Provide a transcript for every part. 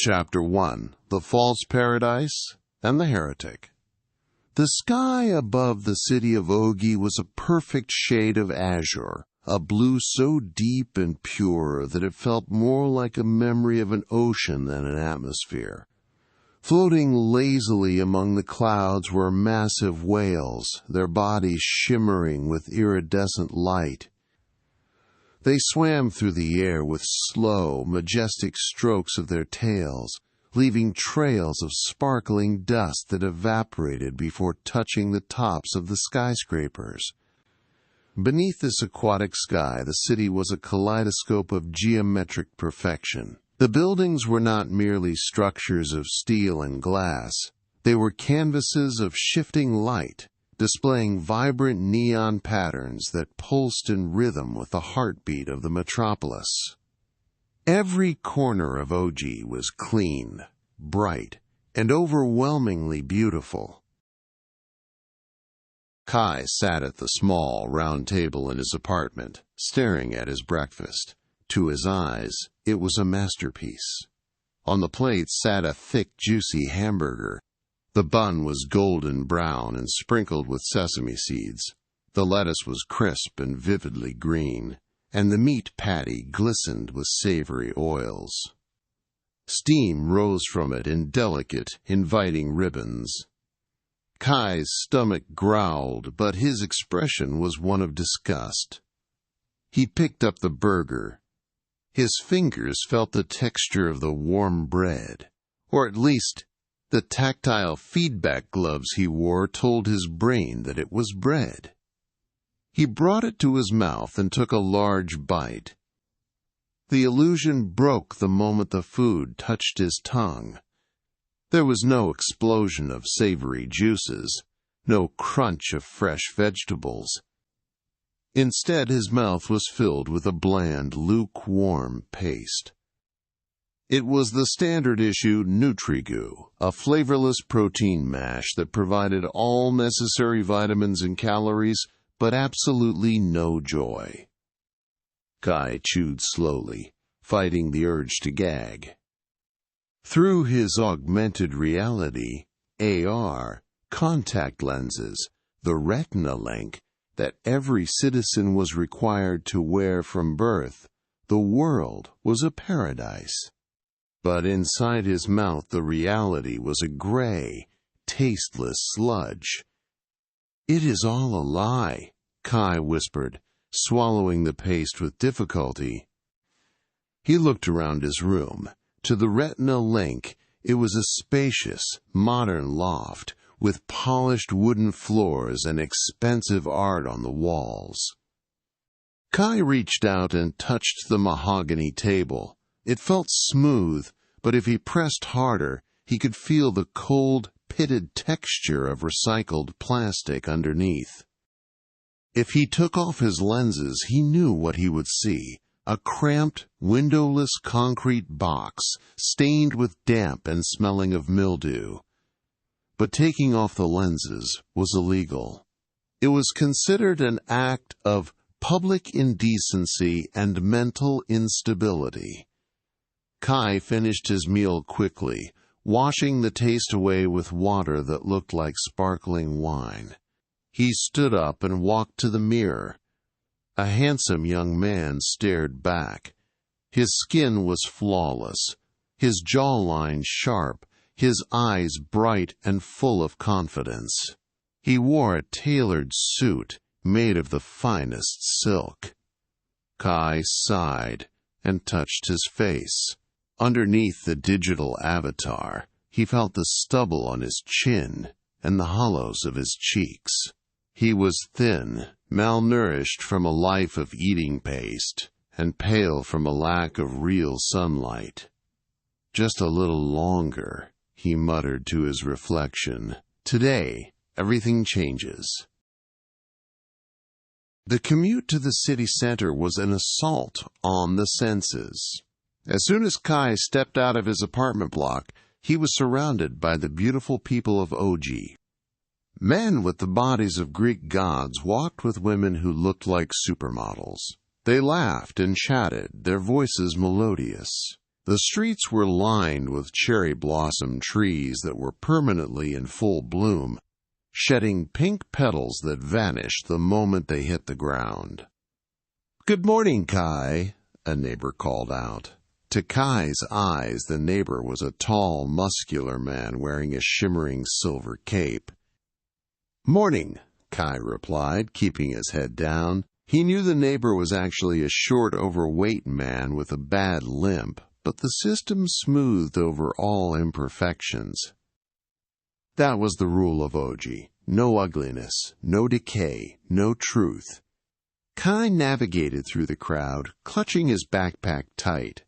Chapter 1: The False Paradise and the Heretic. The sky above the city of OGIE was a perfect shade of azure, a blue so deep and pure that it felt more like a memory of an ocean than an atmosphere. Floating lazily among the clouds were massive whales, their bodies shimmering with iridescent light. They swam through the air with slow, majestic strokes of their tails, leaving trails of sparkling dust that evaporated before touching the tops of the skyscrapers. Beneath this aquatic sky, the city was a kaleidoscope of geometric perfection. The buildings were not merely structures of steel and glass. They were canvases of shifting light, displaying vibrant neon patterns that pulsed in rhythm with the heartbeat of the metropolis. Every corner of OGIE was clean, bright, and overwhelmingly beautiful. Kai sat at the small, round table in his apartment, staring at his breakfast. To his eyes, it was a masterpiece. On the plate sat a thick, juicy hamburger. The bun was golden brown and sprinkled with sesame seeds. The lettuce was crisp and vividly green, and the meat patty glistened with savory oils. Steam rose from it in delicate, inviting ribbons. Kai's stomach growled, but his expression was one of disgust. He picked up the burger. His fingers felt the texture of the warm bread, or at least the tactile feedback gloves he wore told his brain that it was bread. He brought it to his mouth and took a large bite. The illusion broke the moment the food touched his tongue. There was no explosion of savory juices, no crunch of fresh vegetables. Instead, his mouth was filled with a bland, lukewarm paste. It was the standard-issue Nutri-Goo, a flavorless protein mash that provided all necessary vitamins and calories, but absolutely no joy. Kai chewed slowly, fighting the urge to gag. Through his augmented reality, AR, contact lenses, the retina link that every citizen was required to wear from birth, the world was a paradise. But inside his mouth the reality was a gray, tasteless sludge. "It is all a lie," Kai whispered, swallowing the paste with difficulty. He looked around his room. To the retina link, it was a spacious, modern loft, with polished wooden floors and expensive art on the walls. Kai reached out and touched the mahogany table. It felt smooth, but if he pressed harder, he could feel the cold, pitted texture of recycled plastic underneath. If he took off his lenses, he knew what he would see: a cramped, windowless concrete box, stained with damp and smelling of mildew. But taking off the lenses was illegal. It was considered an act of public indecency and mental instability. Kai finished his meal quickly, washing the taste away with water that looked like sparkling wine. He stood up and walked to the mirror. A handsome young man stared back. His skin was flawless, his jawline sharp, his eyes bright and full of confidence. He wore a tailored suit made of the finest silk. Kai sighed and touched his face. Underneath the digital avatar, he felt the stubble on his chin and the hollows of his cheeks. He was thin, malnourished from a life of eating paste, and pale from a lack of real sunlight. "Just a little longer," he muttered to his reflection. "Today, everything changes." The commute to the city center was an assault on the senses. As soon as Kai stepped out of his apartment block, he was surrounded by the beautiful people of OGIE. Men with the bodies of Greek gods walked with women who looked like supermodels. They laughed and chatted, their voices melodious. The streets were lined with cherry blossom trees that were permanently in full bloom, shedding pink petals that vanished the moment they hit the ground. "Good morning, Kai," a neighbor called out. To Kai's eyes, the neighbor was a tall, muscular man wearing a shimmering silver cape. "Morning," Kai replied, keeping his head down. He knew the neighbor was actually a short, overweight man with a bad limp, but the system smoothed over all imperfections. That was the rule of OGIE. No ugliness, no decay, no truth. Kai navigated through the crowd, clutching his backpack tight.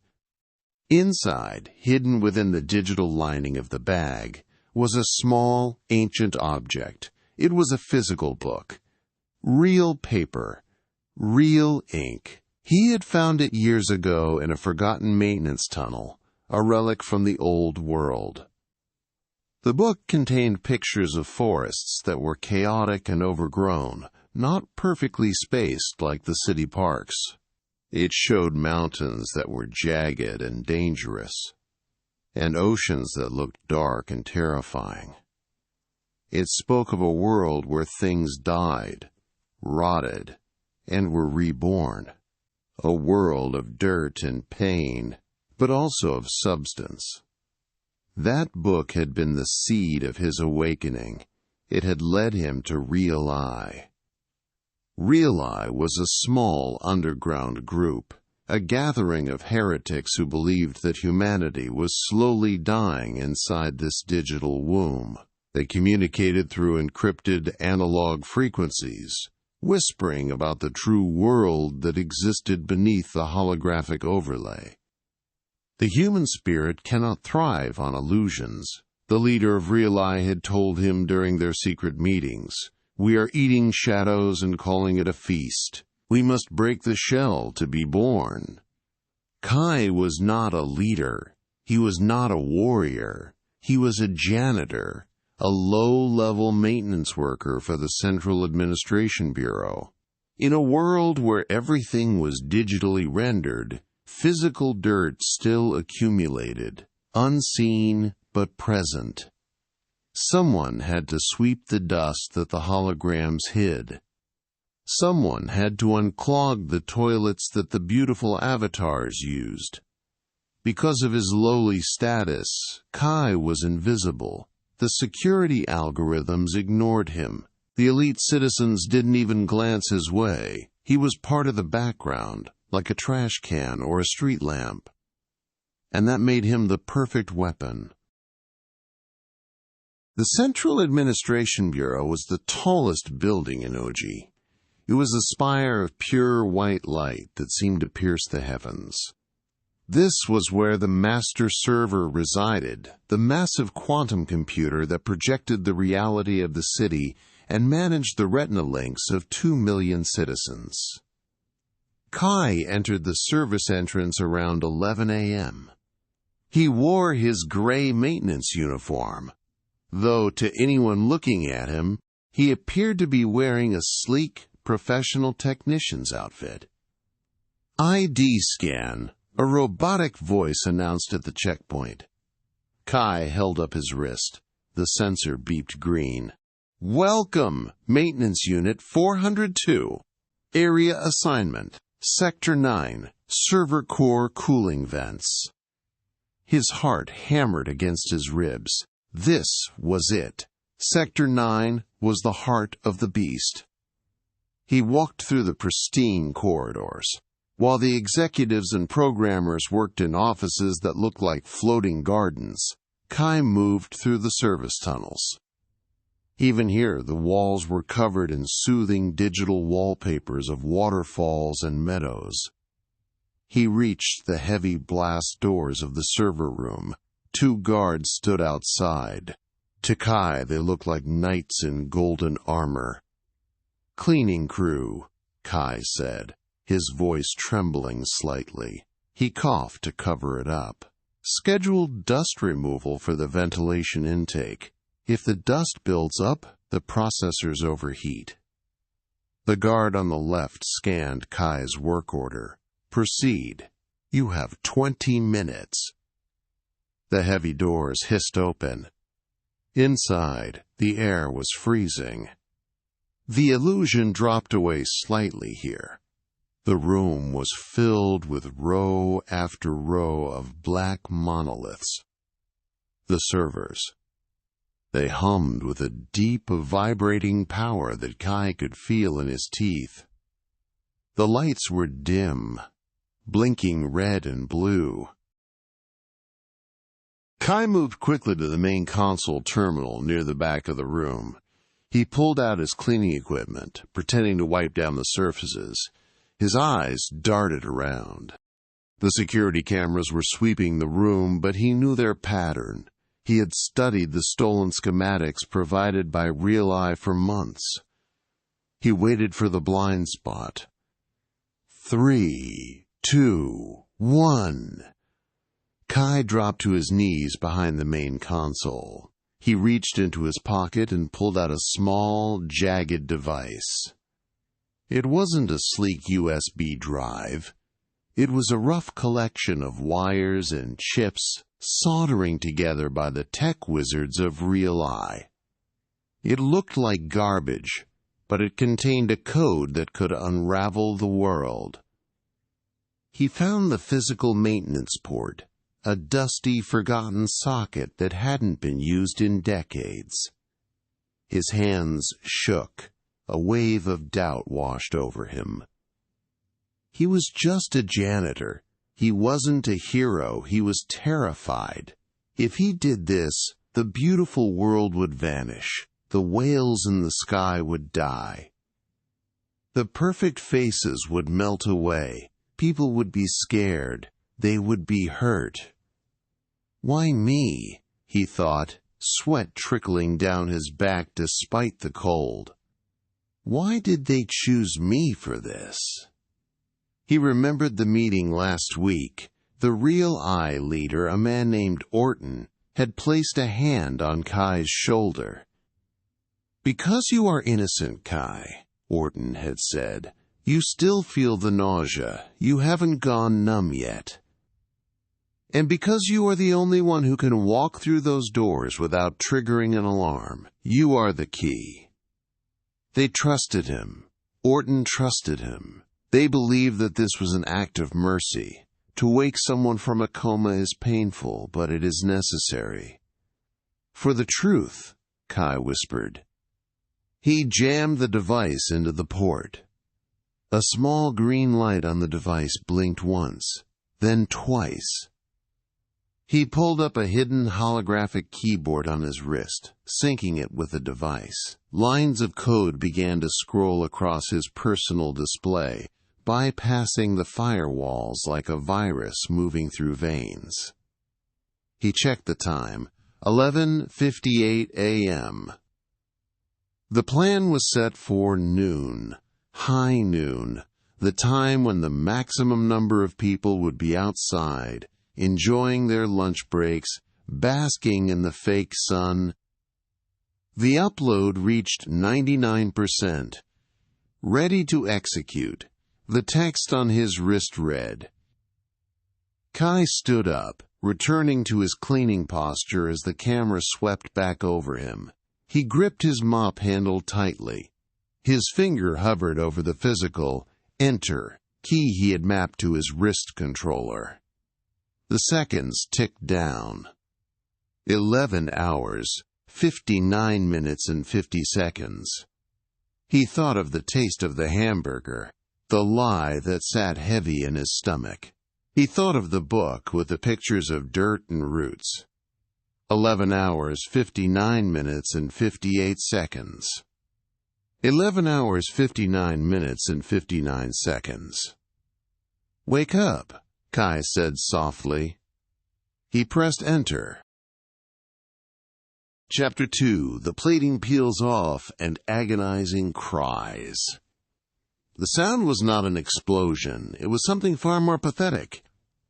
Inside, hidden within the digital lining of the bag, was a small, ancient object. It was a physical book. Real paper. Real ink. He had found it years ago in a forgotten maintenance tunnel, a relic from the old world. The book contained pictures of forests that were chaotic and overgrown, not perfectly spaced like the city parks. It showed mountains that were jagged and dangerous, and oceans that looked dark and terrifying. It spoke of a world where things died, rotted, and were reborn. A world of dirt and pain, but also of substance. That book had been the seed of his awakening. It had led him to Real I. Real I was a small underground group, a gathering of heretics who believed that humanity was slowly dying inside this digital womb. They communicated through encrypted analog frequencies, whispering about the true world that existed beneath the holographic overlay. The human spirit cannot thrive on illusions. The leader of Real I had told him during their secret meetings. "We are eating shadows and calling it a feast. We must break the shell to be born." Kai was not a leader. He was not a warrior. He was a janitor, a low-level maintenance worker for the Central Administration Bureau. In a world where everything was digitally rendered, physical dirt still accumulated, unseen but present. Someone had to sweep the dust that the holograms hid. Someone had to unclog the toilets that the beautiful avatars used. Because of his lowly status, Kai was invisible. The security algorithms ignored him. The elite citizens didn't even glance his way. He was part of the background, like a trash can or a street lamp. And that made him the perfect weapon. The Central Administration Bureau was the tallest building in OGIE. It was a spire of pure white light that seemed to pierce the heavens. This was where the master server resided, the massive quantum computer that projected the reality of the city and managed the retina links of 2 million citizens. Kai entered the service entrance around 11 a.m. He wore his gray maintenance uniform, though to anyone looking at him, he appeared to be wearing a sleek, professional technician's outfit. "ID scan," a robotic voice announced at the checkpoint. Kai held up his wrist. The sensor beeped green. "Welcome, Maintenance Unit 402. Area Assignment, Sector 9, Server Core Cooling Vents." His heart hammered against his ribs. This was it. Sector 9 was the heart of the beast. He walked through the pristine corridors. While the executives and programmers worked in offices that looked like floating gardens, Kai moved through the service tunnels. Even here, the walls were covered in soothing digital wallpapers of waterfalls and meadows. He reached the heavy blast doors of the server room. 2 guards stood outside. To Kai, they looked like knights in golden armor. "Cleaning crew," Kai said, his voice trembling slightly. He coughed to cover it up. "Scheduled dust removal for the ventilation intake. If the dust builds up, the processors overheat." The guard on the left scanned Kai's work order. "Proceed." You have 20 minutes. The heavy doors hissed open. Inside, the air was freezing. The illusion dropped away slightly here. The room was filled with row after row of black monoliths. The servers. They hummed with a deep, vibrating power that Kai could feel in his teeth. The lights were dim, blinking red and blue. Kai moved quickly to the main console terminal near the back of the room. He pulled out his cleaning equipment, pretending to wipe down the surfaces. His eyes darted around. The security cameras were sweeping the room, but he knew their pattern. He had studied the stolen schematics provided by Real Eye for months. He waited for the blind spot. 3, 2, 1. Kai dropped to his knees behind the main console. He reached into his pocket and pulled out a small, jagged device. It wasn't a sleek USB drive. It was a rough collection of wires and chips soldering together by the tech wizards of Real Eye. It looked like garbage, but it contained a code that could unravel the world. He found the physical maintenance port, a dusty, forgotten socket that hadn't been used in decades. His hands shook. A wave of doubt washed over him. He was just a janitor. He wasn't a hero. He was terrified. If he did this, the beautiful world would vanish. The whales in the sky would die. The perfect faces would melt away. People would be scared. They would be hurt. Why me? He thought, sweat trickling down his back despite the cold. Why did they choose me for this? He remembered the meeting last week. The Real Eye leader, a man named Orton, had placed a hand on Kai's shoulder. "Because you are innocent, Kai," Orton had said, "you still feel the nausea. You haven't gone numb yet. And because you are the only one who can walk through those doors without triggering an alarm, you are the key." They trusted him. Orton trusted him. They believed that this was an act of mercy. To wake someone from a coma is painful, but it is necessary. "For the truth," Kai whispered. He jammed the device into the port. A small green light on the device blinked once, then twice. He pulled up a hidden holographic keyboard on his wrist, syncing it with the device. Lines of code began to scroll across his personal display, bypassing the firewalls like a virus moving through veins. He checked the time. 11:58 a.m. The plan was set for noon, high noon, the time when the maximum number of people would be outside, enjoying their lunch breaks, basking in the fake sun. The upload reached 99%. Ready to execute. The text on his wrist read. Kai stood up, returning to his cleaning posture as the camera swept back over him. He gripped his mop handle tightly. His finger hovered over the physical Enter key he had mapped to his wrist controller. The seconds ticked down. 11 hours, 59 minutes and 50 seconds. He thought of the taste of the hamburger, the lie that sat heavy in his stomach. He thought of the book with the pictures of dirt and roots. 11 hours, 59 minutes and 58 seconds. 11 hours, 59 minutes and 59 seconds. "Wake up," Kai said softly. He pressed enter. Chapter 2. The plating peels off and agonizing cries. The sound was not an explosion. It was something far more pathetic.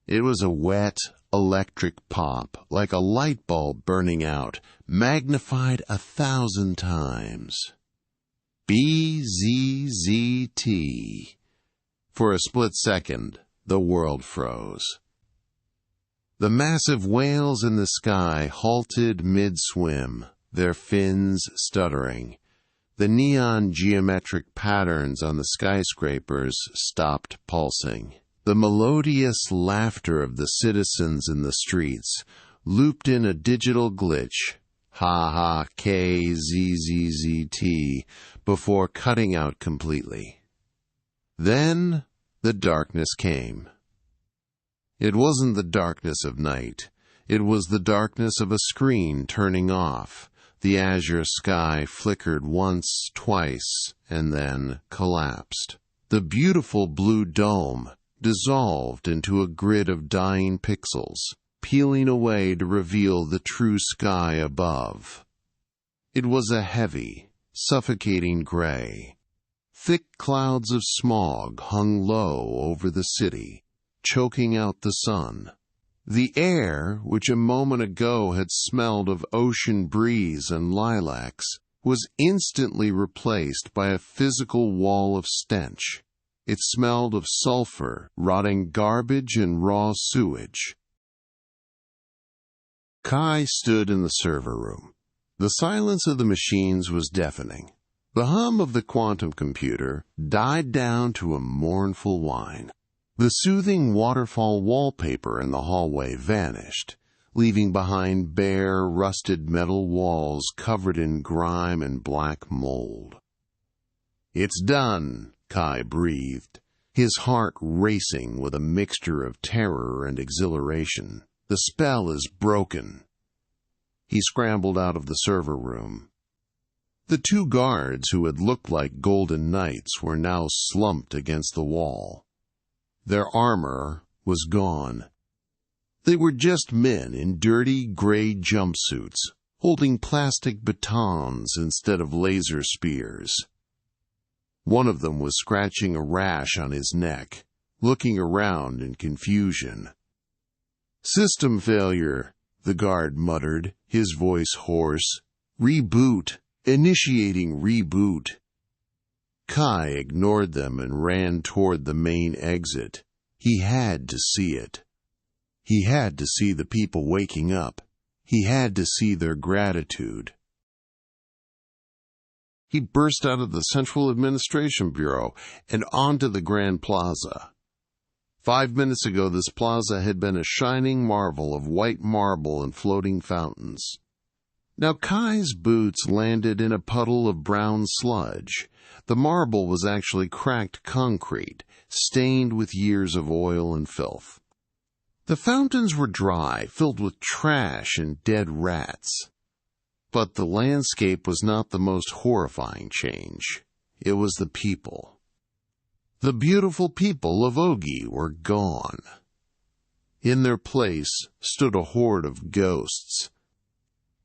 It was a wet, electric pop, like a light bulb burning out, magnified 1,000 times. BZZT. For a split second, the world froze. The massive whales in the sky halted mid-swim, their fins stuttering. The neon geometric patterns on the skyscrapers stopped pulsing. The melodious laughter of the citizens in the streets looped in a digital glitch, ha ha KZZZT, before cutting out completely. Then the darkness came. It wasn't the darkness of night. It was the darkness of a screen turning off. The azure sky flickered once, twice, and then collapsed. The beautiful blue dome dissolved into a grid of dying pixels, peeling away to reveal the true sky above. It was a heavy, suffocating gray. Thick clouds of smog hung low over the city, choking out the sun. The air, which a moment ago had smelled of ocean breeze and lilacs, was instantly replaced by a physical wall of stench. It smelled of sulfur, rotting garbage, and raw sewage. Kai stood in the server room. The silence of the machines was deafening. The hum of the quantum computer died down to a mournful whine. The soothing waterfall wallpaper in the hallway vanished, leaving behind bare, rusted metal walls covered in grime and black mold. "It's done," Kai breathed, his heart racing with a mixture of terror and exhilaration. "The spell is broken." He scrambled out of the server room. The two guards who had looked like golden knights were now slumped against the wall. Their armor was gone. They were just men in dirty gray jumpsuits, holding plastic batons instead of laser spears. One of them was scratching a rash on his neck, looking around in confusion. "System failure," the guard muttered, his voice hoarse. "Reboot. Initiating reboot." Kai ignored them and ran toward the main exit. He had to see it. He had to see the people waking up. He had to see their gratitude. He burst out of the Central Administration Bureau and onto the Grand Plaza. 5 minutes ago, this plaza had been a shining marvel of white marble and floating fountains. Now Kai's boots landed in a puddle of brown sludge. The marble was actually cracked concrete, stained with years of oil and filth. The fountains were dry, filled with trash and dead rats. But the landscape was not the most horrifying change. It was the people. The beautiful people of OGIE were gone. In their place stood a horde of ghosts.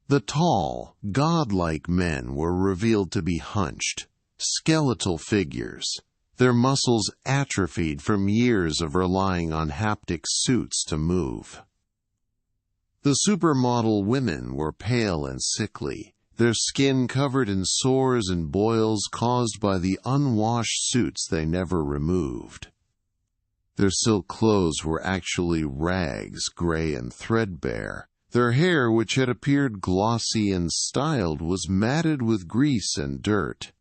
The tall, godlike men were revealed to be hunched, skeletal figures, their muscles atrophied from years of relying on haptic suits to move. The supermodel women were pale and sickly, their skin covered in sores and boils caused by the unwashed suits they never removed. Their silk clothes were actually rags, gray and threadbare. Their hair, which had appeared glossy and styled, was matted with grease and dirt.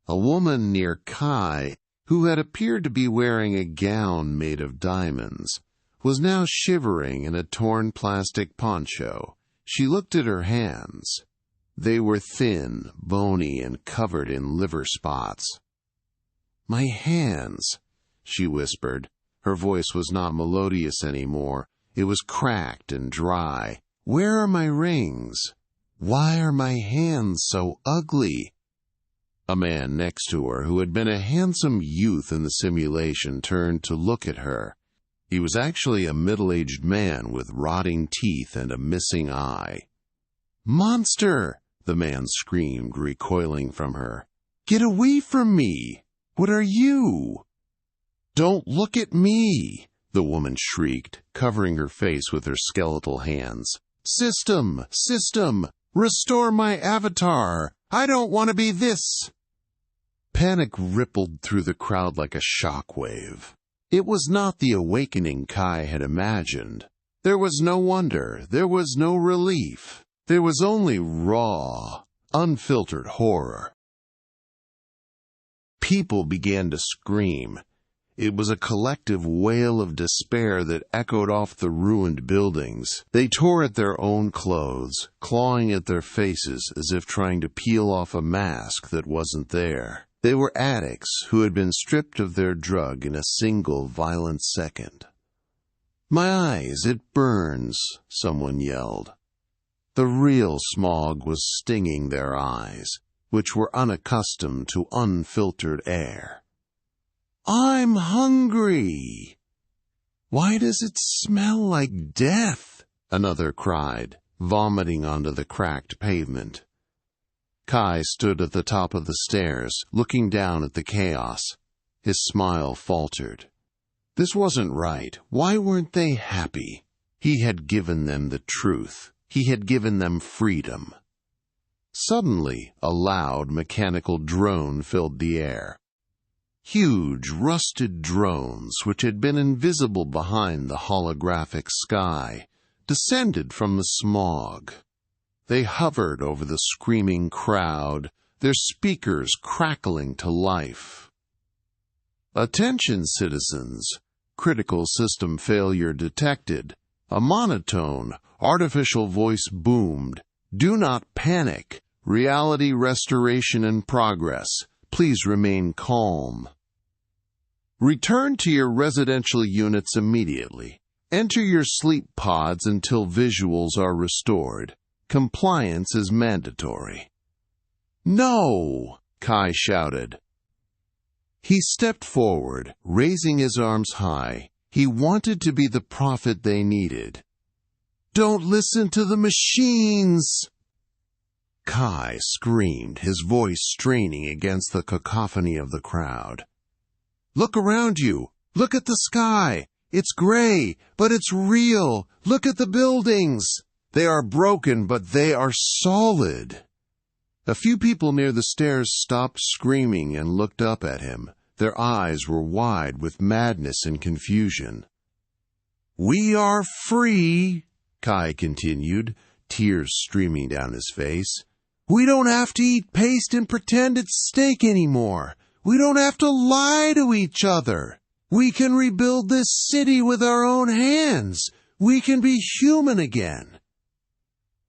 A woman near Kai, who had appeared to be wearing a gown made of diamonds, was now shivering in a torn plastic poncho. She looked at her hands. They were thin, bony, and covered in liver spots. "My hands," she whispered. Her voice was not melodious anymore. It was cracked and dry. "Where are my rings? Why are my hands so ugly?" A man next to her, who had been a handsome youth in the simulation, turned to look at her. He was actually a middle-aged man with rotting teeth and a missing eye. "Monster!" the man screamed, recoiling from her. "Get away from me! What are you?" "Don't look at me!" the woman shrieked, covering her face with her skeletal hands. "System! System! Restore my avatar! I don't want to be this!" Panic rippled through the crowd like a shockwave. It was not the awakening Kai had imagined. There was no wonder, there was no relief. There was only raw, unfiltered horror. People began to scream. It was a collective wail of despair that echoed off the ruined buildings. They tore at their own clothes, clawing at their faces as if trying to peel off a mask that wasn't there. They were addicts who had been stripped of their drug in a single violent second. "My eyes, it burns," someone yelled. The real smog was stinging their eyes, which were unaccustomed to unfiltered air. "I'm hungry." "Why does it smell like death?" another cried, vomiting onto the cracked pavement. Kai stood at the top of the stairs, looking down at the chaos. His smile faltered. This wasn't right. Why weren't they happy? He had given them the truth. He had given them freedom. Suddenly, a loud mechanical drone filled the air. Huge, rusted drones, which had been invisible behind the holographic sky, descended from the smog. They hovered over the screaming crowd, their speakers crackling to life. "Attention, citizens! Critical system failure detected." A monotone, artificial voice boomed. "Do not panic. Reality restoration in progress. Please remain calm. Return to your residential units immediately. Enter your sleep pods until visuals are restored. Compliance is mandatory." "No!" Kai shouted. He stepped forward, raising his arms high. He wanted to be the prophet they needed. "Don't listen to the machines!" Kai screamed, his voice straining against the cacophony of the crowd. "Look around you! Look at the sky! It's gray, but it's real! Look at the buildings! They are broken, but they are solid." A few people near the stairs stopped screaming and looked up at him. Their eyes were wide with madness and confusion. "We are free," Kai continued, tears streaming down his face. "We don't have to eat paste and pretend it's steak anymore. We don't have to lie to each other. We can rebuild this city with our own hands. We can be human again."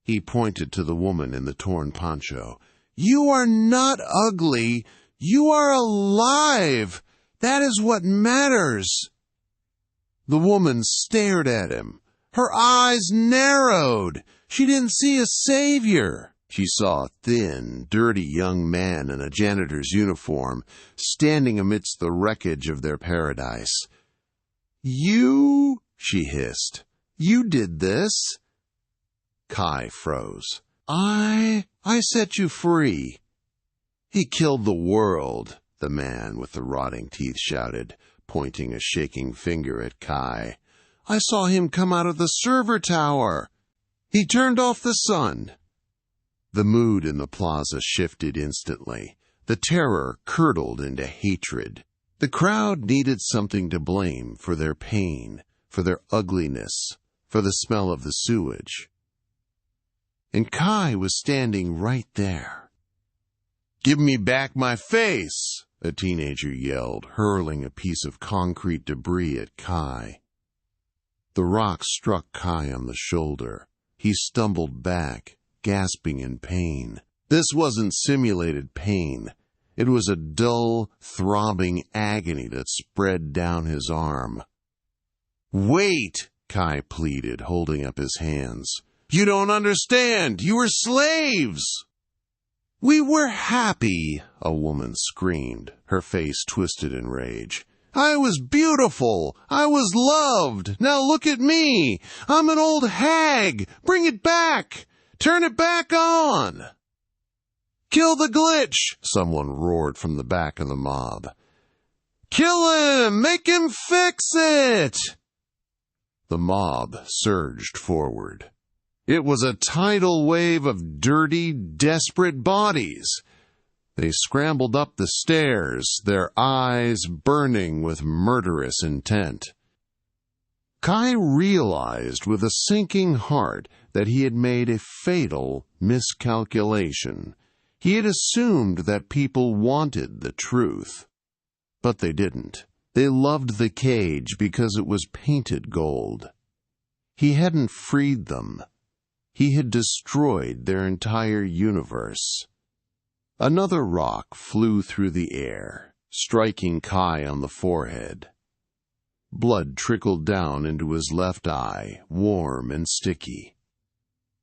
He pointed to the woman in the torn poncho. "You are not ugly. You are alive. That is what matters." The woman stared at him. Her eyes narrowed. She didn't see a savior. She saw a thin, dirty young man in a janitor's uniform standing amidst the wreckage of their paradise. "You," she hissed, "you did this." Kai froze. I set you free." "He killed the world," the man with the rotting teeth shouted, pointing a shaking finger at Kai. "I saw him come out of the server tower. He turned off the sun." The mood in the plaza shifted instantly. The terror curdled into hatred. The crowd needed something to blame for their pain, for their ugliness, for the smell of the sewage. And Kai was standing right there. "Give me back my face!" a teenager yelled, hurling a piece of concrete debris at Kai. The rock struck Kai on the shoulder. He stumbled back, gasping in pain. This wasn't simulated pain. It was a dull, throbbing agony that spread down his arm. "Wait!" Kai pleaded, holding up his hands. "You don't understand! You were slaves!" "We were happy," a woman screamed, her face twisted in rage. "I was beautiful. I was loved. Now look at me. I'm an old hag. Bring it back. Turn it back on." "Kill the glitch," someone roared from the back of the mob. "Kill him. Make him fix it." The mob surged forward. It was a tidal wave of dirty, desperate bodies. They scrambled up the stairs, their eyes burning with murderous intent. Kai realized with a sinking heart that he had made a fatal miscalculation. He had assumed that people wanted the truth. But they didn't. They loved the cage because it was painted gold. He hadn't freed them. He had destroyed their entire universe. Another rock flew through the air, striking Kai on the forehead. Blood trickled down into his left eye, warm and sticky.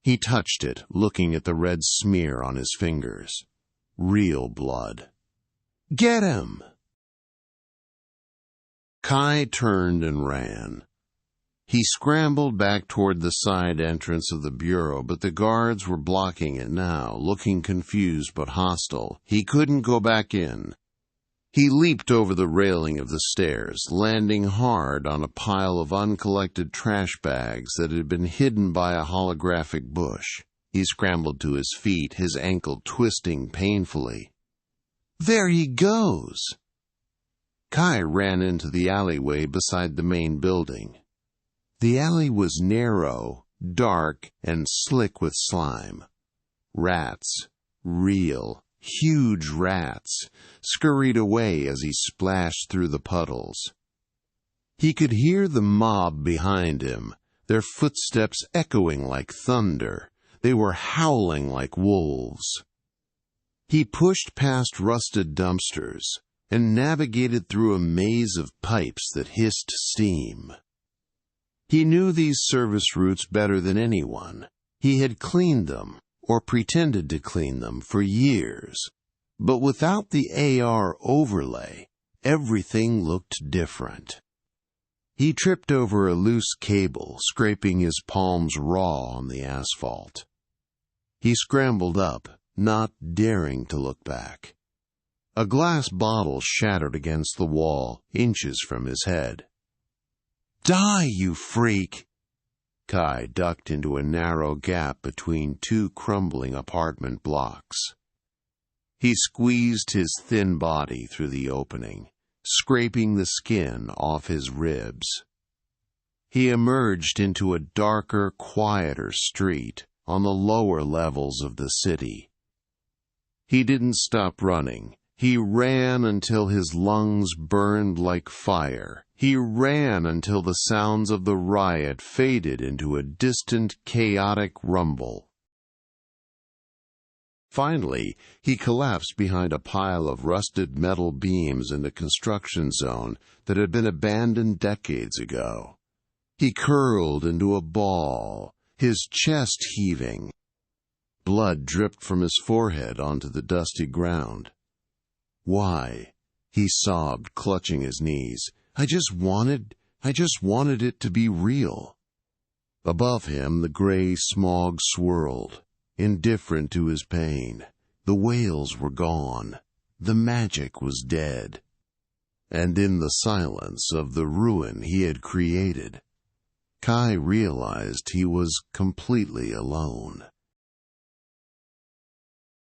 He touched it, looking at the red smear on his fingers. Real blood. "Get him!" Kai turned and ran. He scrambled back toward the side entrance of the bureau, but the guards were blocking it now, looking confused but hostile. He couldn't go back in. He leaped over the railing of the stairs, landing hard on a pile of uncollected trash bags that had been hidden by a holographic bush. He scrambled to his feet, his ankle twisting painfully. There he goes! Kai ran into the alleyway beside the main building. The alley was narrow, dark, and slick with slime. Rats, real, huge rats, scurried away as he splashed through the puddles. He could hear the mob behind him, their footsteps echoing like thunder. They were howling like wolves. He pushed past rusted dumpsters and navigated through a maze of pipes that hissed steam. He knew these service routes better than anyone. He had cleaned them, or pretended to clean them, for years. But without the AR overlay, everything looked different. He tripped over a loose cable, scraping his palms raw on the asphalt. He scrambled up, not daring to look back. A glass bottle shattered against the wall, inches from his head. Die, you freak! Kai ducked into a narrow gap between two crumbling apartment blocks. He squeezed his thin body through the opening, scraping the skin off his ribs. He emerged into a darker, quieter street on the lower levels of the city. He didn't stop running. He ran until his lungs burned like fire. He ran until the sounds of the riot faded into a distant, chaotic rumble. Finally, he collapsed behind a pile of rusted metal beams in a construction zone that had been abandoned decades ago. He curled into a ball, his chest heaving. Blood dripped from his forehead onto the dusty ground. Why? He sobbed, clutching his knees. I just wanted it to be real. Above him, the gray smog swirled, indifferent to his pain. The whales were gone. The magic was dead. And in the silence of the ruin he had created, Kai realized he was completely alone.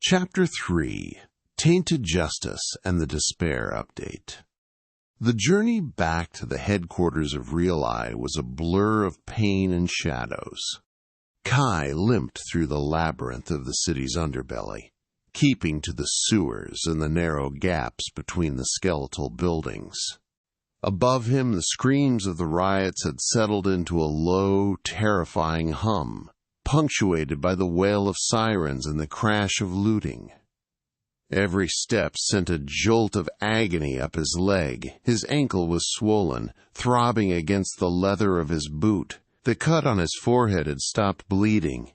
Chapter 3. Tainted Justice and the Despair Update. The journey back to the headquarters of OGIE was a blur of pain and shadows. Kai limped through the labyrinth of the city's underbelly, keeping to the sewers and the narrow gaps between the skeletal buildings. Above him, the screams of the riots had settled into a low, terrifying hum, punctuated by the wail of sirens and the crash of looting. Every step sent a jolt of agony up his leg. His ankle was swollen, throbbing against the leather of his boot. The cut on his forehead had stopped bleeding,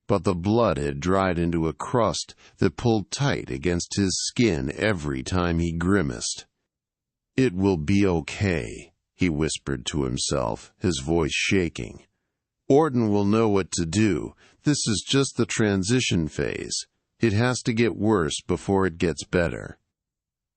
but the blood had dried into a crust that pulled tight against his skin every time he grimaced. "It will be okay," he whispered to himself, his voice shaking. "Orton will know what to do. This is just the transition phase. It has to get worse before it gets better."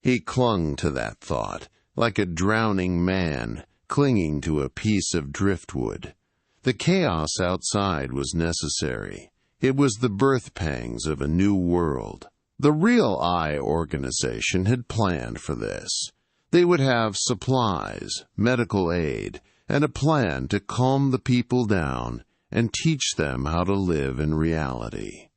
He clung to that thought, like a drowning man clinging to a piece of driftwood. The chaos outside was necessary. It was the birth pangs of a new world, The real OGIE organization had planned for this. They would have supplies, medical aid, and a plan to calm the people down and teach them how to live in reality.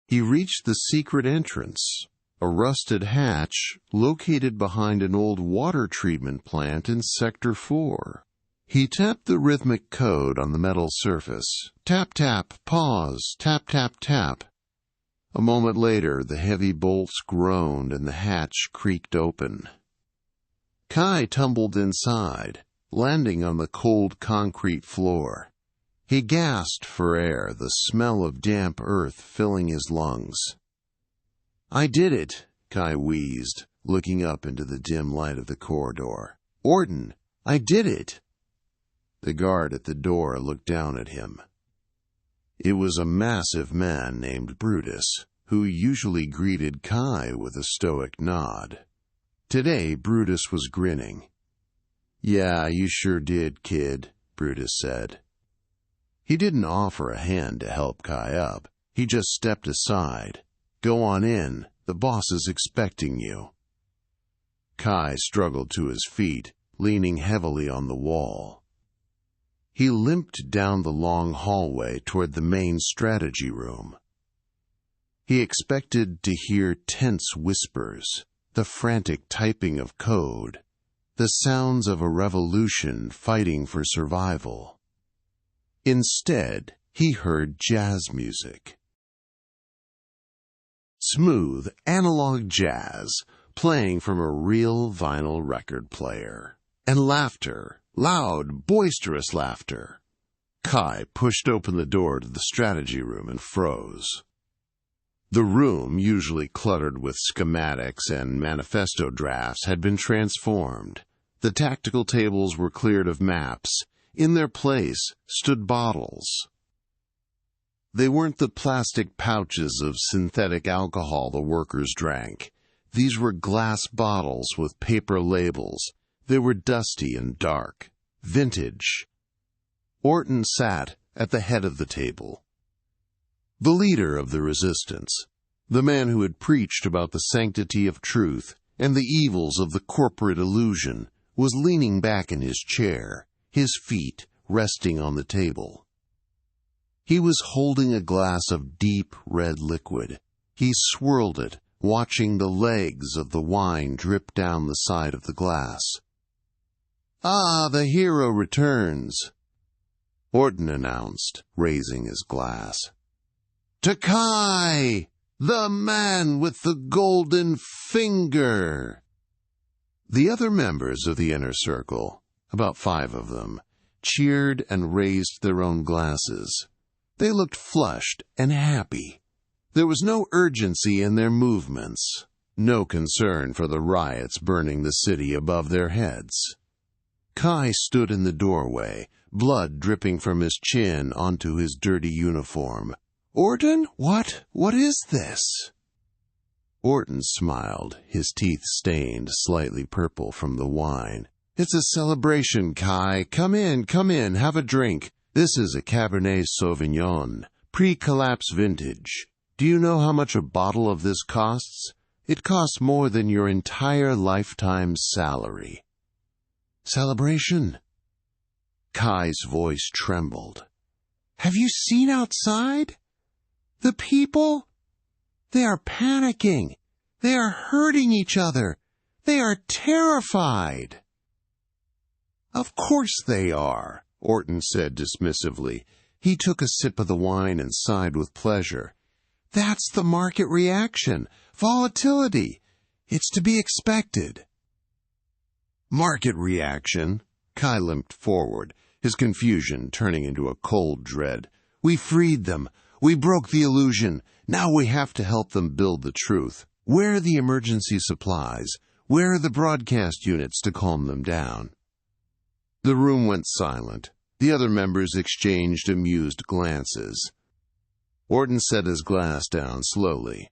He reached the secret entrance, a rusted hatch located behind an old water treatment plant in Sector 4. He tapped the rhythmic code on the metal surface. Tap, tap, pause, tap, tap, tap. A moment later, the heavy bolts groaned and the hatch creaked open. Kai tumbled inside, landing on the cold concrete floor. He gasped for air, the smell of damp earth filling his lungs. "I did it," Kai wheezed, looking up into the dim light of the corridor. "Orton, I did it." The guard at the door looked down at him. It was a massive man named Brutus, who usually greeted Kai with a stoic nod. Today, Brutus was grinning. "Yeah, you sure did, kid," Brutus said. He didn't offer a hand to help Kai up. He just stepped aside. "Go on in. The boss is expecting you." Kai struggled to his feet, leaning heavily on the wall. He limped down the long hallway toward the main strategy room. He expected to hear tense whispers, the frantic typing of code, the sounds of a revolution fighting for survival. Instead, he heard jazz music. Smooth, analog jazz, playing from a real vinyl record player. And laughter, loud, boisterous laughter. Kai pushed open the door to the strategy room and froze. The room, usually cluttered with schematics and manifesto drafts, had been transformed. The tactical tables were cleared of maps. In their place stood bottles. They weren't the plastic pouches of synthetic alcohol the workers drank. These were glass bottles with paper labels. They were dusty and dark, vintage. Orton sat at the head of the table. The leader of the resistance, the man who had preached about the sanctity of truth and the evils of the corporate illusion, was leaning back in his chair, his feet resting on the table. He was holding a glass of deep red liquid. He swirled it, watching the legs of the wine drip down the side of the glass. "Ah, the hero returns," Orton announced, raising his glass. "To Kai, the man with the golden finger." The other members of the inner circle, about 5 of them, cheered and raised their own glasses. They looked flushed and happy. There was no urgency in their movements, no concern for the riots burning the city above their heads. Kai stood in the doorway, blood dripping from his chin onto his dirty uniform. "Orton, what is this?" Orton smiled, his teeth stained slightly purple from the wine. "It's a celebration, Kai. Come in, have a drink. This is a Cabernet Sauvignon, pre-collapse vintage. Do you know how much a bottle of this costs? It costs more than your entire lifetime's salary." "Celebration?" Kai's voice trembled. "Have you seen outside? The people? They are panicking. They are hurting each other. They are terrified." "Of course they are," Orton said dismissively. He took a sip of the wine and sighed with pleasure. "That's the market reaction. Volatility. It's to be expected." "Market reaction?" Kai limped forward, his confusion turning into a cold dread. "We freed them. We broke the illusion. Now we have to help them build the truth. Where are the emergency supplies? Where are the broadcast units to calm them down?" The room went silent. The other members exchanged amused glances. Orton set his glass down slowly.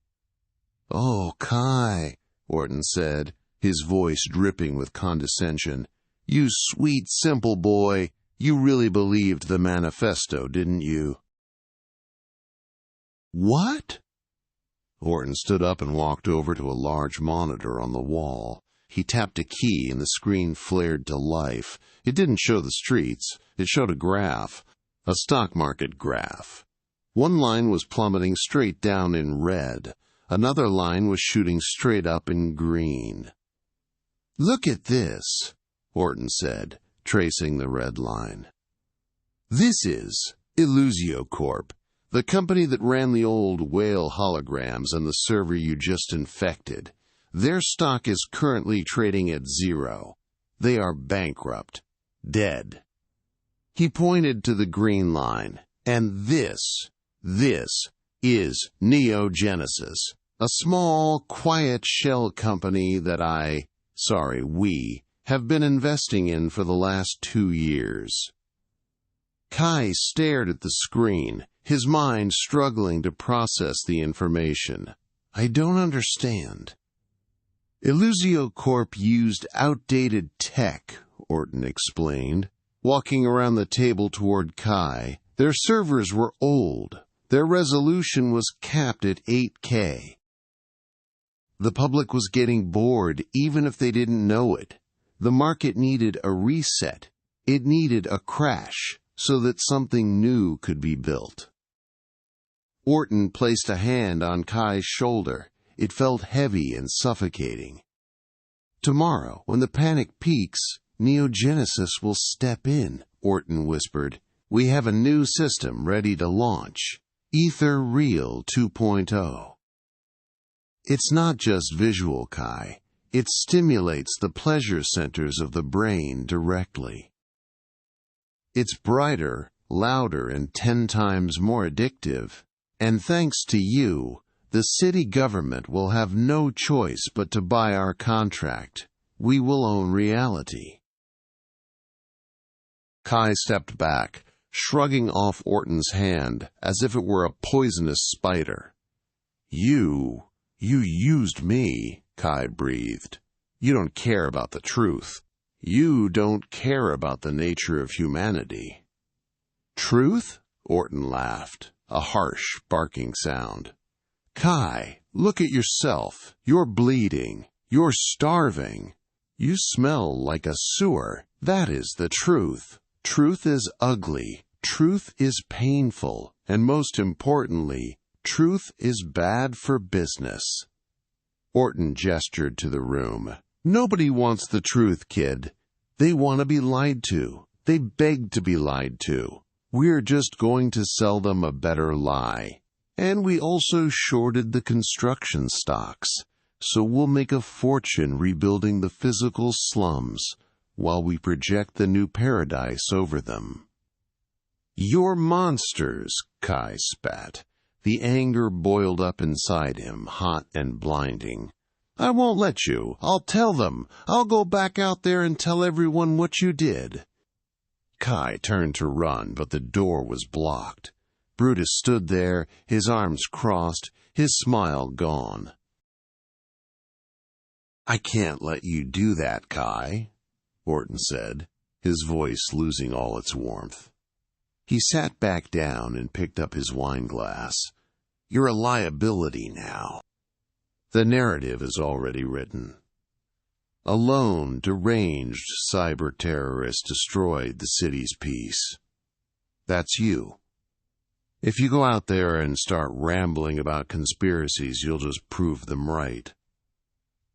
"Oh, Kai," Orton said, his voice dripping with condescension. "You sweet, simple boy. You really believed the manifesto, didn't you?" "What?" Orton stood up and walked over to a large monitor on the wall. He tapped a key and the screen flared to life. It didn't show the streets. It showed a graph, a stock market graph. One line was plummeting straight down in red. Another line was shooting straight up in green. "Look at this," Orton said, tracing the red line. "This is Illusio Corp, the company that ran the old whale holograms and the server you just infected. Their stock is currently trading at 0. They are bankrupt. Dead." He pointed to the green line. "And this is Neogenesis, a small, quiet shell company that we have been investing in for the last 2 years." Kai stared at the screen, his mind struggling to process the information. "I don't understand." "Illusio Corp used outdated tech," Orton explained, walking around the table toward Kai. "Their servers were old. Their resolution was capped at 8K. The public was getting bored even if they didn't know it. The market needed a reset. It needed a crash so that something new could be built." Orton placed a hand on Kai's shoulder. It felt heavy and suffocating. "Tomorrow, when the panic peaks, Neogenesis will step in," Orton whispered. "We have a new system ready to launch. Ether Real 2.0. It's not just visual, Kai. It stimulates the pleasure centers of the brain directly. It's brighter, louder, and 10 times more addictive. And thanks to you, the city government will have no choice but to buy our contract. We will own reality." Kai stepped back, shrugging off Orton's hand as if it were a poisonous spider. You used me," Kai breathed. "You don't care about the truth. You don't care about the nature of humanity." "Truth?" Orton laughed, a harsh, barking sound. "Kai, look at yourself. You're bleeding. You're starving. You smell like a sewer. That is the truth. Truth is ugly. Truth is painful. And most importantly, truth is bad for business." Orton gestured to the room. "Nobody wants the truth, kid. They want to be lied to. They beg to be lied to. We're just going to sell them a better lie. And we also shorted the construction stocks, so we'll make a fortune rebuilding the physical slums while we project the new paradise over them." "You're monsters," Kai spat. The anger boiled up inside him, hot and blinding. "I won't let you. I'll tell them. I'll go back out there and tell everyone what you did." Kai turned to run, but the door was blocked. Brutus stood there, his arms crossed, his smile gone. "I can't let you do that, Kai," Orton said, his voice losing all its warmth. He sat back down and picked up his wineglass. "You're a liability now. The narrative is already written. A lone, deranged cyber-terrorist destroyed the city's peace. That's you. If you go out there and start rambling about conspiracies, you'll just prove them right.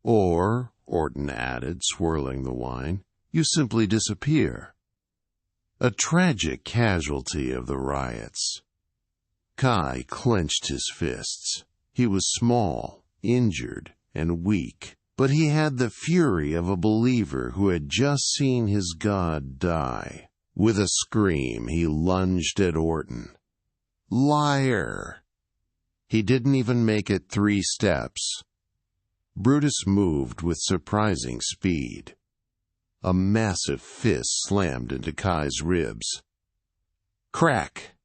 Or," Orton added, swirling the wine, "you simply disappear. A tragic casualty of the riots." Kai clenched his fists. He was small, injured, and weak, but he had the fury of a believer who had just seen his god die. With a scream, he lunged at Orton. "Liar!" He didn't even make it 3 steps. Brutus moved with surprising speed. A massive fist slammed into Kai's ribs. Crack!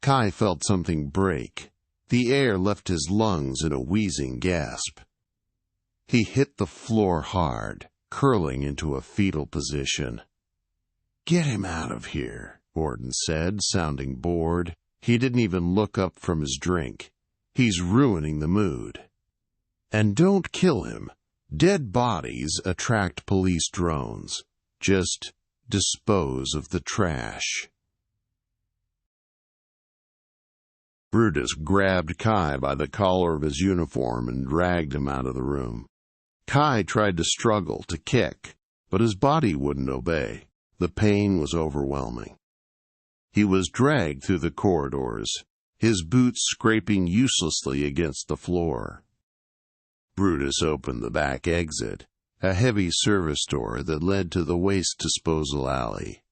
Kai felt something break. The air left his lungs in a wheezing gasp. He hit the floor hard, curling into a fetal position. "Get him out of here," Orton said, sounding bored. He didn't even look up from his drink. He's ruining the mood. And don't kill him. Dead bodies attract police drones. Just dispose of the trash. Brutus grabbed Kai by the collar of his uniform and dragged him out of the room. Kai tried to struggle, to kick, but his body wouldn't obey. The pain was overwhelming. He was dragged through the corridors, his boots scraping uselessly against the floor. Brutus opened the back exit, a heavy service door that led to the waste disposal alley.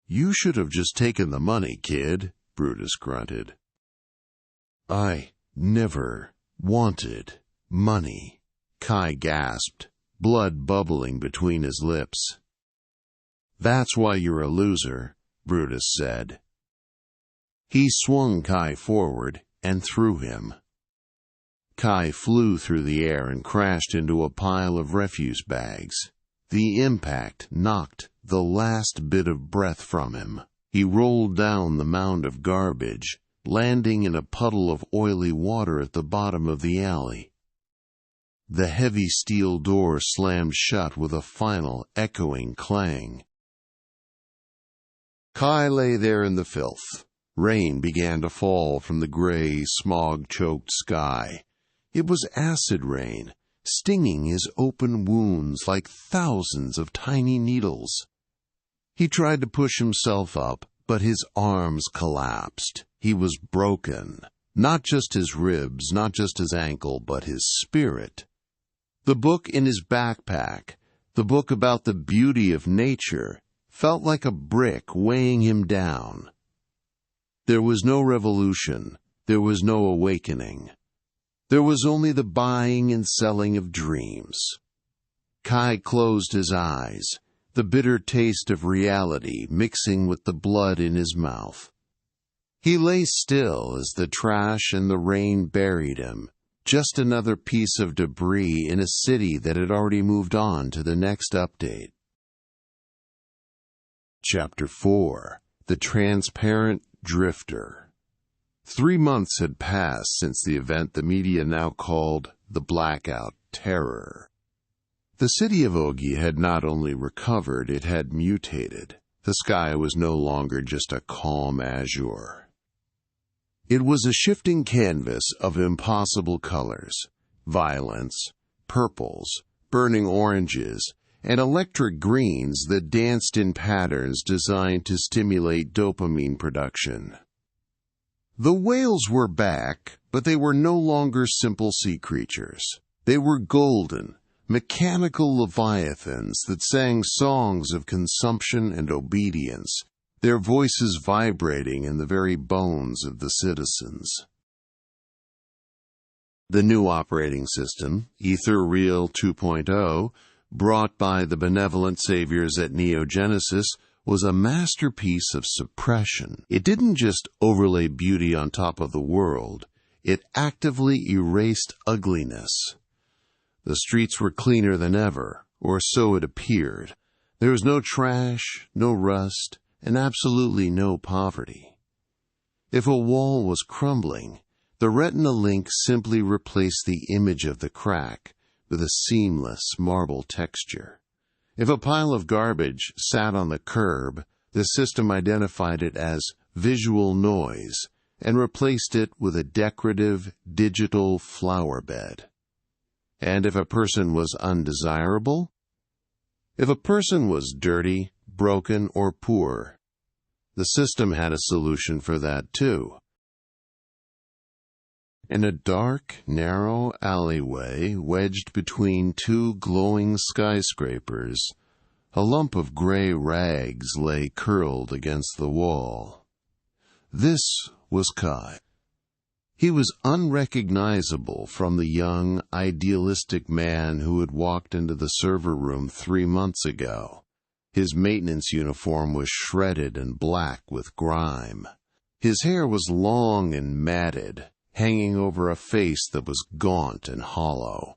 "You should have just taken the money, kid," Brutus grunted. "I never wanted money," Kai gasped, blood bubbling between his lips. "That's why you're a loser," Brutus said. He swung Kai forward and threw him. Kai flew through the air and crashed into a pile of refuse bags. The impact knocked the last bit of breath from him. He rolled down the mound of garbage, landing in a puddle of oily water at the bottom of the alley. The heavy steel door slammed shut with a final, echoing clang. Kai lay there in the filth. Rain began to fall from the gray, smog-choked sky. It was acid rain, stinging his open wounds like thousands of tiny needles. He tried to push himself up, but his arms collapsed. He was broken. Not just his ribs, not just his ankle, but his spirit. The book in his backpack, the book about the beauty of nature, felt like a brick weighing him down. There was no revolution. There was no awakening. There was only the buying and selling of dreams. Kai closed his eyes, the bitter taste of reality mixing with the blood in his mouth. He lay still as the trash and the rain buried him, just another piece of debris in a city that had already moved on to the next update. Chapter 4. The Transparent Drifter. 3 months had passed since the event the media now called the Blackout Terror. The city of OGIE had not only recovered, it had mutated. The sky was no longer just a calm azure. It was a shifting canvas of impossible colors, violence, purples, burning oranges, and electric greens that danced in patterns designed to stimulate dopamine production. The whales were back, but they were no longer simple sea creatures. They were golden, mechanical leviathans that sang songs of consumption and obedience, their voices vibrating in the very bones of the citizens. The new operating system, Ether-Real 2.0, brought by the benevolent saviors at Neogenesis, was a masterpiece of suppression. It didn't just overlay beauty on top of the world, it actively erased ugliness. The streets were cleaner than ever, or so it appeared. There was no trash, no rust, and absolutely no poverty. If a wall was crumbling, the retina link simply replaced the image of the crack with a seamless marble texture. If a pile of garbage sat on the curb, the system identified it as visual noise and replaced it with a decorative digital flower bed. And if a person was undesirable? If a person was dirty, broken, or poor, the system had a solution for that too. In a dark, narrow alleyway wedged between 2 glowing skyscrapers, a lump of gray rags lay curled against the wall. This was Kai. He was unrecognizable from the young, idealistic man who had walked into the server room 3 months ago. His maintenance uniform was shredded and black with grime. His hair was long and matted, hanging over a face that was gaunt and hollow.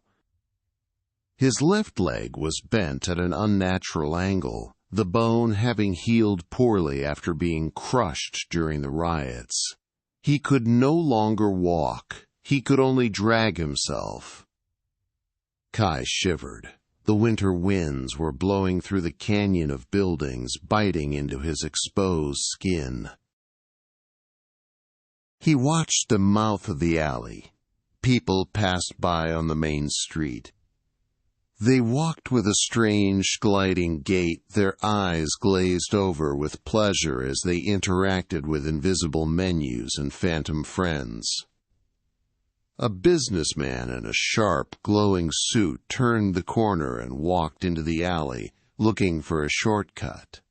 His left leg was bent at an unnatural angle, the bone having healed poorly after being crushed during the riots. He could no longer walk. He could only drag himself. Kai shivered. The winter winds were blowing through the canyon of buildings, biting into his exposed skin. He watched the mouth of the alley. People passed by on the main street. They walked with a strange, gliding gait, their eyes glazed over with pleasure as they interacted with invisible menus and phantom friends. A businessman in a sharp, glowing suit turned the corner and walked into the alley, looking for a shortcut.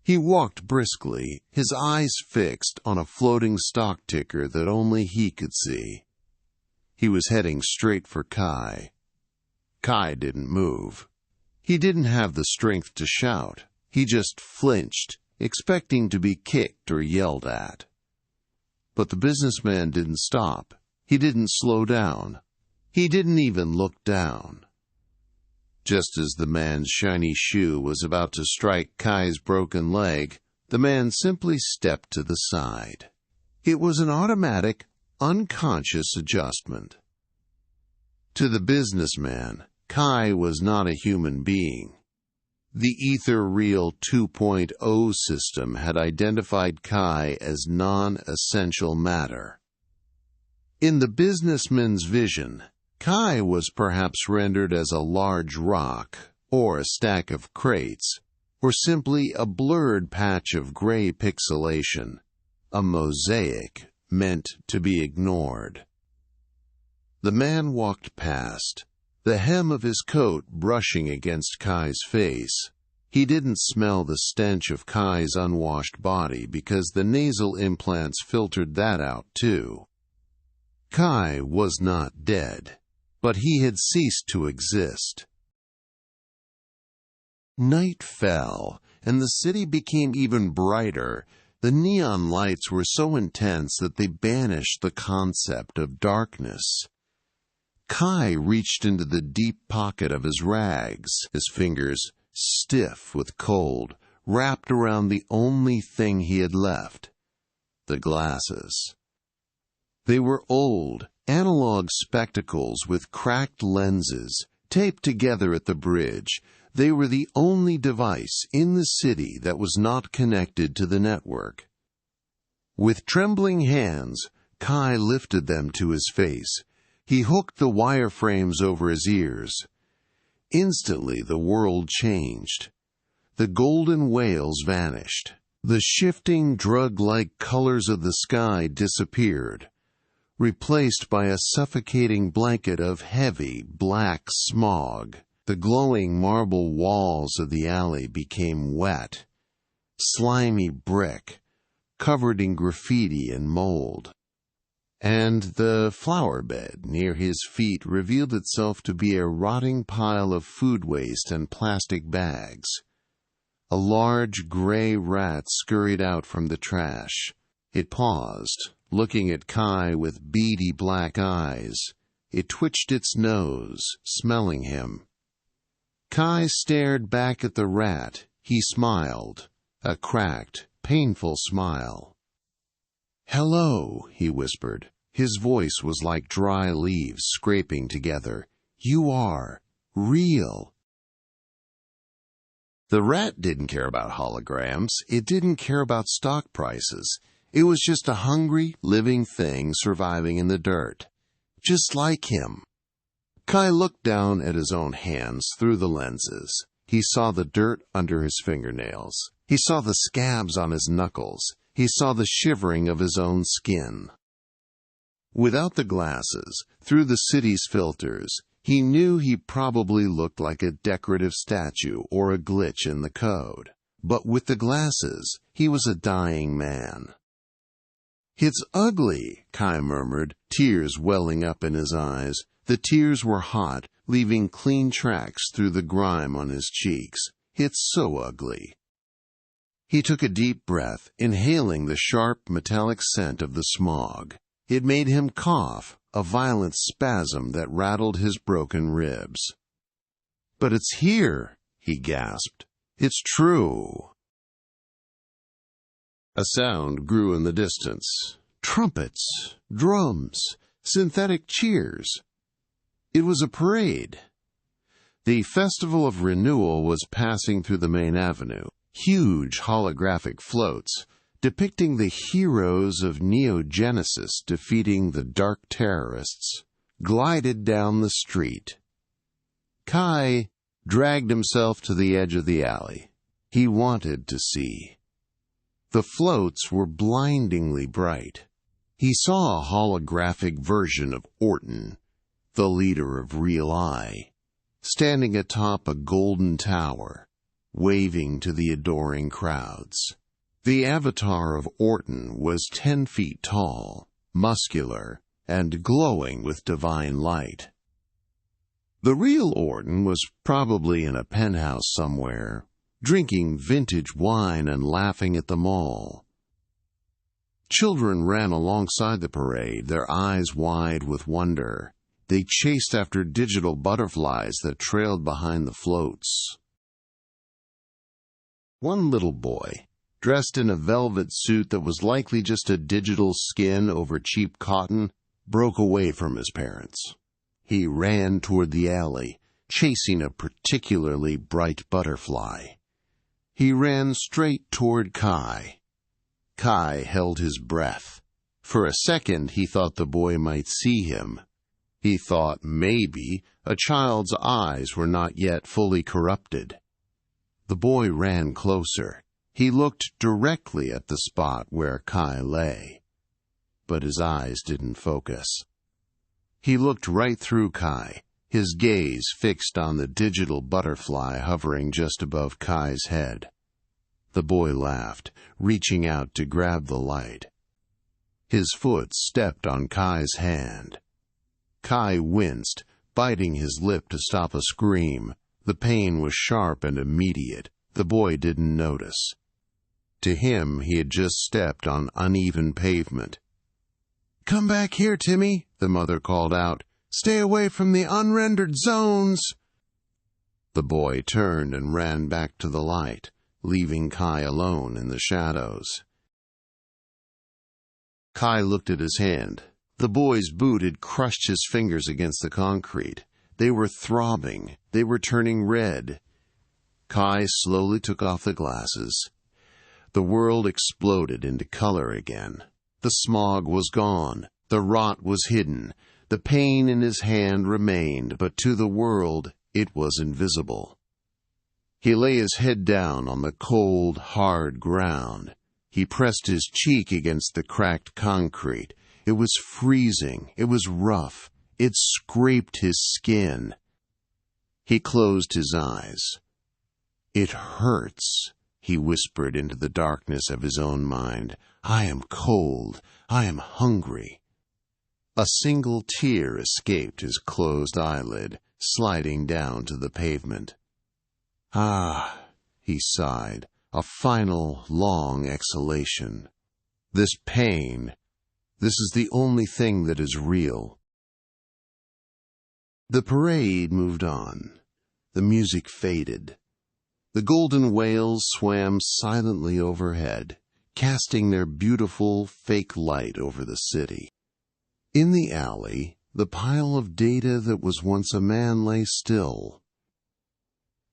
He walked briskly, his eyes fixed on a floating stock ticker that only he could see. He was heading straight for Kai. Kai didn't move. He didn't have the strength to shout. He just flinched, expecting to be kicked or yelled at. But the businessman didn't stop. He didn't slow down. He didn't even look down. Just as the man's shiny shoe was about to strike Kai's broken leg, the man simply stepped to the side. It was an automatic, unconscious adjustment. To the businessman, Kai was not a human being. The Ether-Real 2.0 system had identified Kai as non-essential matter. In the businessman's vision, Kai was perhaps rendered as a large rock, or a stack of crates, or simply a blurred patch of gray pixelation, a mosaic meant to be ignored. The man walked past, the hem of his coat brushing against Kai's face. He didn't smell the stench of Kai's unwashed body because the nasal implants filtered that out too. Kai was not dead, but he had ceased to exist. Night fell, and the city became even brighter. The neon lights were so intense that they banished the concept of darkness. Kai reached into the deep pocket of his rags, his fingers, stiff with cold, wrapped around the only thing he had left, the glasses. They were old, analog spectacles with cracked lenses, taped together at the bridge. They were the only device in the city that was not connected to the network. With trembling hands, Kai lifted them to his face. He hooked the wireframes over his ears. Instantly the world changed. The golden whales vanished. The shifting, drug-like colors of the sky disappeared, replaced by a suffocating blanket of heavy, black smog. The glowing marble walls of the alley became wet, slimy brick, covered in graffiti and mold. And the flower bed near his feet revealed itself to be a rotting pile of food waste and plastic bags. A large gray rat scurried out from the trash. It paused, looking at Kai with beady black eyes. It twitched its nose, smelling him. Kai stared back at the rat. He smiled, a cracked, painful smile. "Hello," he whispered. His voice was like dry leaves scraping together. "You are real." The rat didn't care about holograms. It didn't care about stock prices. It was just a hungry, living thing surviving in the dirt, just like him. Kai looked down at his own hands through the lenses. He saw the dirt under his fingernails. He saw the scabs on his knuckles. He saw the shivering of his own skin. Without the glasses, through the city's filters, he knew he probably looked like a decorative statue or a glitch in the code. But with the glasses, he was a dying man. "It's ugly," Kai murmured, tears welling up in his eyes. The tears were hot, leaving clean tracks through the grime on his cheeks. "It's so ugly." He took a deep breath, inhaling the sharp, metallic scent of the smog. It made him cough, a violent spasm that rattled his broken ribs. "But it's here," he gasped. "It's true." A sound grew in the distance. trumpets, drums, synthetic cheers. It was a parade. The Festival of Renewal was passing through the main avenue. Huge holographic floats, depicting the heroes of Neo-Genesis defeating the dark terrorists, glided down the street. Kai dragged himself to the edge of the alley. He wanted to see. The floats were blindingly bright. He saw a holographic version of Orton, the leader of Real Eye, standing atop a golden tower, waving to the adoring crowds. The avatar of Orton was 10 feet tall, muscular, and glowing with divine light. The real Orton was probably in a penthouse somewhere, drinking vintage wine and laughing at them all. Children ran alongside the parade, their eyes wide with wonder. They chased after digital butterflies that trailed behind the floats. One little boy, dressed in a velvet suit that was likely just a digital skin over cheap cotton, broke away from his parents. He ran toward the alley, chasing a particularly bright butterfly. He ran straight toward Kai. Kai held his breath. For a second he thought the boy might see him. He thought maybe a child's eyes were not yet fully corrupted. The boy ran closer. He looked directly at the spot where Kai lay. But his eyes didn't focus. He looked right through Kai, his gaze fixed on the digital butterfly hovering just above Kai's head. The boy laughed, reaching out to grab the light. His foot stepped on Kai's hand. Kai winced, biting his lip to stop a scream. The pain was sharp and immediate. The boy didn't notice. To him, he had just stepped on uneven pavement. "Come back here, Timmy," the mother called out. "Stay away from the unrendered zones." The boy turned and ran back to the light, leaving Kai alone in the shadows. Kai looked at his hand. The boy's boot had crushed his fingers against the concrete. They were throbbing. They were turning red. Kai slowly took off the glasses. The world exploded into color again. The smog was gone. The rot was hidden. The pain in his hand remained, but to the world it was invisible. He lay his head down on the cold, hard ground. He pressed his cheek against the cracked concrete. It was freezing. It was rough. It scraped his skin. He closed his eyes. "It hurts," he whispered into the darkness of his own mind. "I am cold. I am hungry." A single tear escaped his closed eyelid, sliding down to the pavement. "Ah," he sighed, a final, long exhalation. "This pain, this is the only thing that is real." The parade moved on. The music faded. The golden whales swam silently overhead, casting their beautiful, fake light over the city. In the alley, the pile of data that was once a man lay still.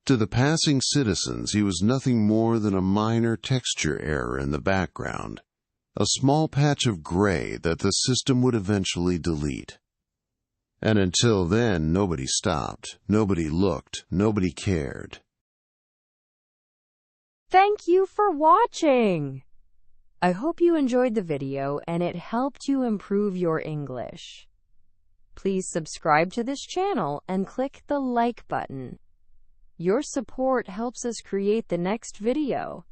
To the passing citizens, he was nothing more than a minor texture error in the background, a small patch of gray that the system would eventually delete. And until then, nobody stopped, nobody looked, nobody cared. Thank you for watching! I hope you enjoyed the video and it helped you improve your English. Please subscribe to this channel and click the like button. Your support helps us create the next video.